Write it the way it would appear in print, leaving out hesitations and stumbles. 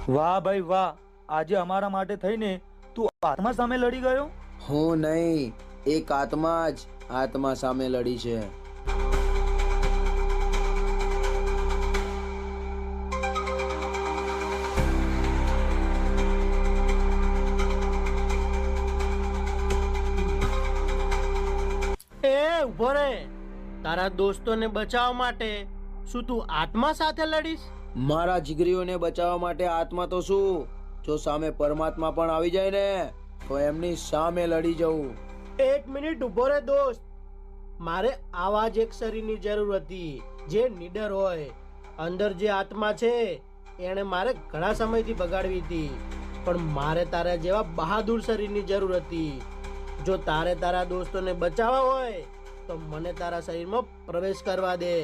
વાહ ભાઈ વાહ, આજે અમારા માટે થઈને તું આત્મા સામે લડી ગયો. હું નહીં, એક આત્મા જ આત્મા સામે લડી છે. એ ઉભો રે, તારા દોસ્તોને બચાવવા માટે શું તું આત્મા સાથે લડીશ? મારા જીગરીઓને બચાવવા માટે આત્મા તો શું, જો સામે પરમાત્મા પણ આવી જાય ને તો એમની સામે લડી જવું. એક મિનિટ ઉભો રે દોસ્ત, મારે આવા જ એક શરીરની જરૂર હતી જે નીડર હોય. અંદર જે આત્મા છે એને મારે ઘણા સમયથી બગાડવી હતી, પણ મારે તારા જેવા બહાદુર શરીરની જરૂર હતી. જો તારે તારા દોસ્તોને બચાવવા હોય તો મને તારા શરીરમાં પ્રવેશ કરવા દે.